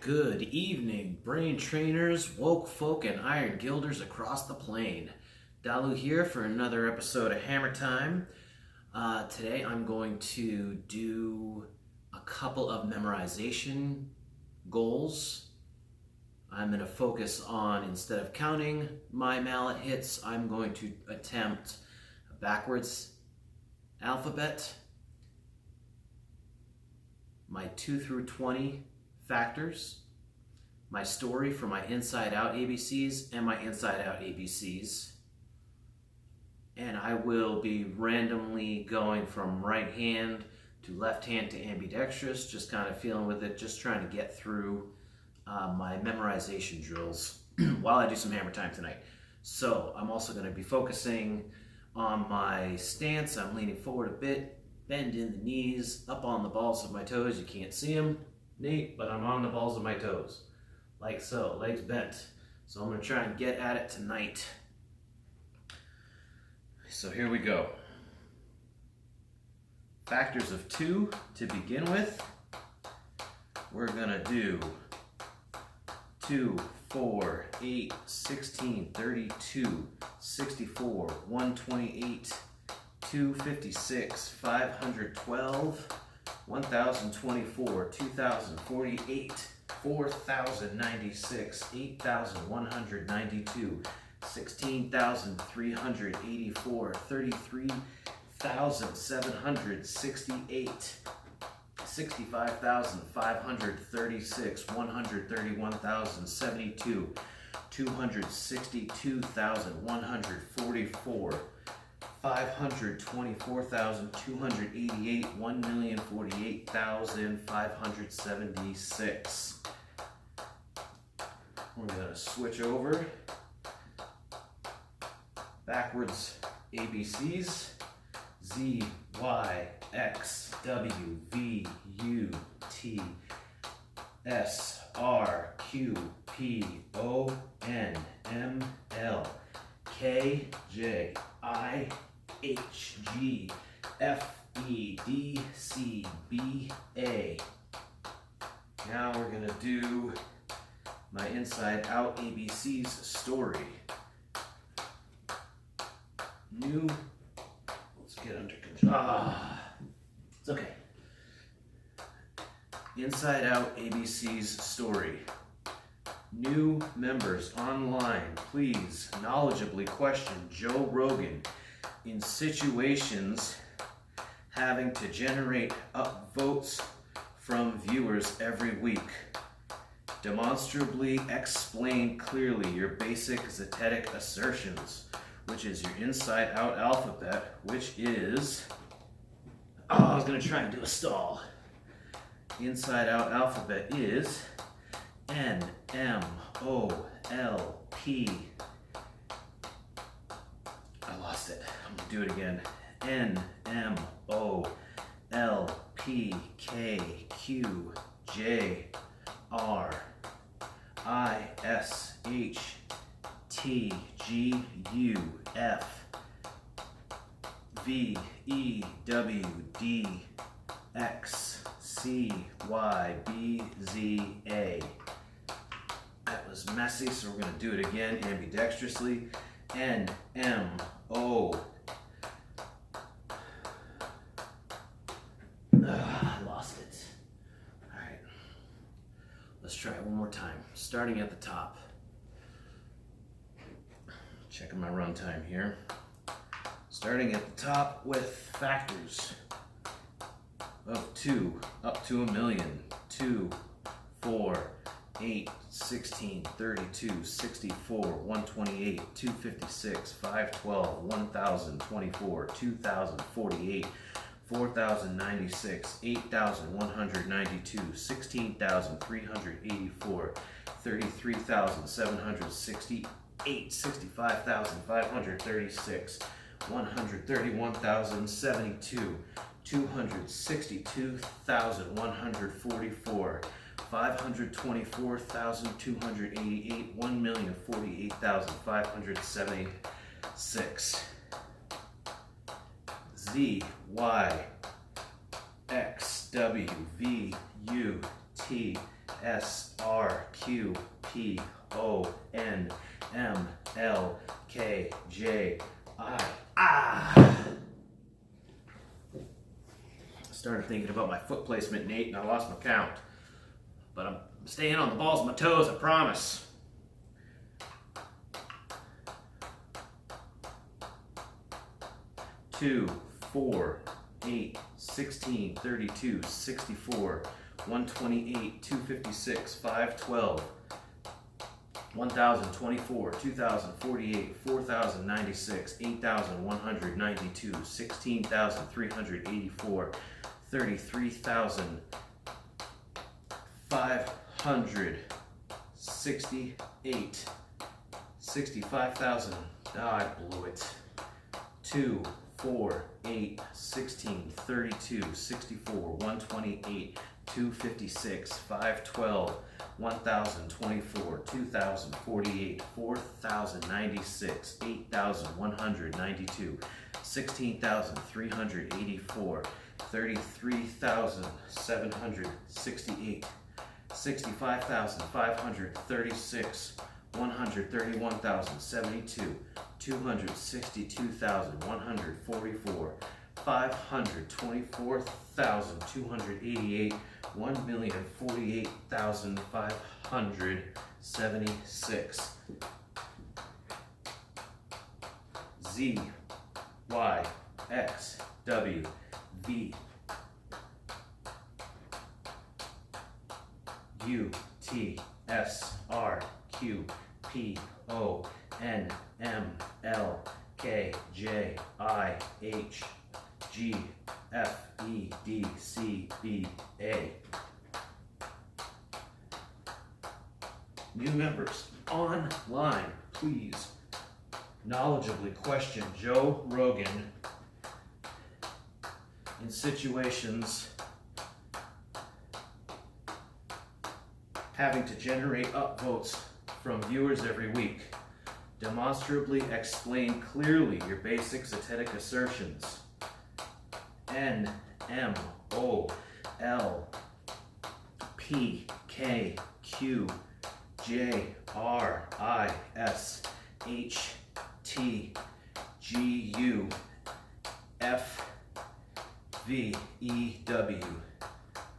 Good evening, brain trainers, woke folk, and iron gilders across the plain. Dalu here for another episode of Hammer Time. Today I'm going to do a couple of memorization goals. I'm going to focus on, instead of counting my mallet hits, I'm going to attempt a backwards alphabet, my 2 through 20 factors, my story for my inside out ABCs and my inside out ABCs. And I will be randomly going from right hand to left hand to ambidextrous, just kind of feeling with it, just trying to get through my memorization drills while I do some hammer time tonight. So I'm also going to be focusing on my stance. I'm leaning forward a bit, bend in the knees, up on the balls of my toes. You can't see them, Nate, but I'm on the balls of my toes, like so, legs bent. So I'm going to try and get at it tonight. So here we go. Factors of 2 to begin with. We're going to do 2, 4, 8, 16, 32, 64, 128, 256, 512, 1024, 2048, 4096, 8192, 16,384, 33,768, 65,536, 131,072, 262,144, 524,288, 1,048,576. We're going to switch over. Backwards ABCs. Z, Y, X, W, V, U, T, S, R, Q, P, O, N, M, L, K, J, I, H, G, F, E, D, C, B, A. Now we're going to do my inside out ABCs story. New, let's get under control. It's okay. Inside out ABCs story. New members online, please knowledgeably question Joe Rogan in situations having to generate up votes from viewers every week. Demonstrably explain clearly your basic zetetic assertions, which is your inside out alphabet, which is, I was going to try and do a stall. Inside out alphabet is N, M, O, L, P. I lost it. I'm going to do it again. N, M, O, L, P, K, Q, J, R, I, S, H, T, G, U, F, V, E, W, D, X, C, Y, B, Z, A. That was messy, so we're going to do it again ambidextrously. N, M, O. I lost it. All right. Let's try it one more time. Starting at the top. Checking my run time here. Starting at the top with factors of 2 up to a million. 2, 4, 8, 16, 32, 64, 128, 256, 512, 1024, 2048, 4096, 8192, 16,384, 33,768, 65,536, 131,072, 262,144, 524,288, 1,048,576. Z, Y, X, W, V, U, T, S R Q P O N M L K J I. Started thinking about my foot placement, Nate, and I lost my count. But I'm staying on the balls of my toes, I promise. 2, 4, 8, 16, 32, 64, 128, 256, 512, 1024, 2048, 4096, 8192, 16384, 33,568, 65,000. I blew it. 2, 4, 8, 16, 32, 64, 128, 256, 512, 1024, 2048, 4096, 8192, 16,384, 33,768, 65,536, 131,072, 262,144, 524,288, 1,048,576. Z, Y, X, W, V, U, T, S, R, Q, P, O, N, M, L, K, J, I, H, G, F, E, D, C, B, A. New members online, please knowledgeably question Joe Rogan in situations having to generate upvotes from viewers every week. Demonstrably explain clearly your basic zetetic assertions. N, M, O, L, P, K, Q, J, R, I, S, H, T, G, U, F, V, E, W,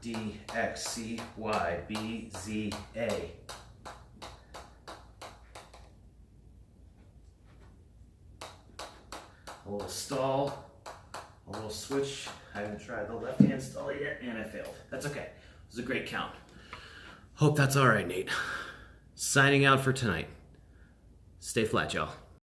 D, X, C, Y, B, Z, A. A little stall, a little switch. I haven't tried the left hand stall yet, and I failed. That's okay. It was a great count. Hope that's all right, Nate. Signing out for tonight. Stay flat, y'all.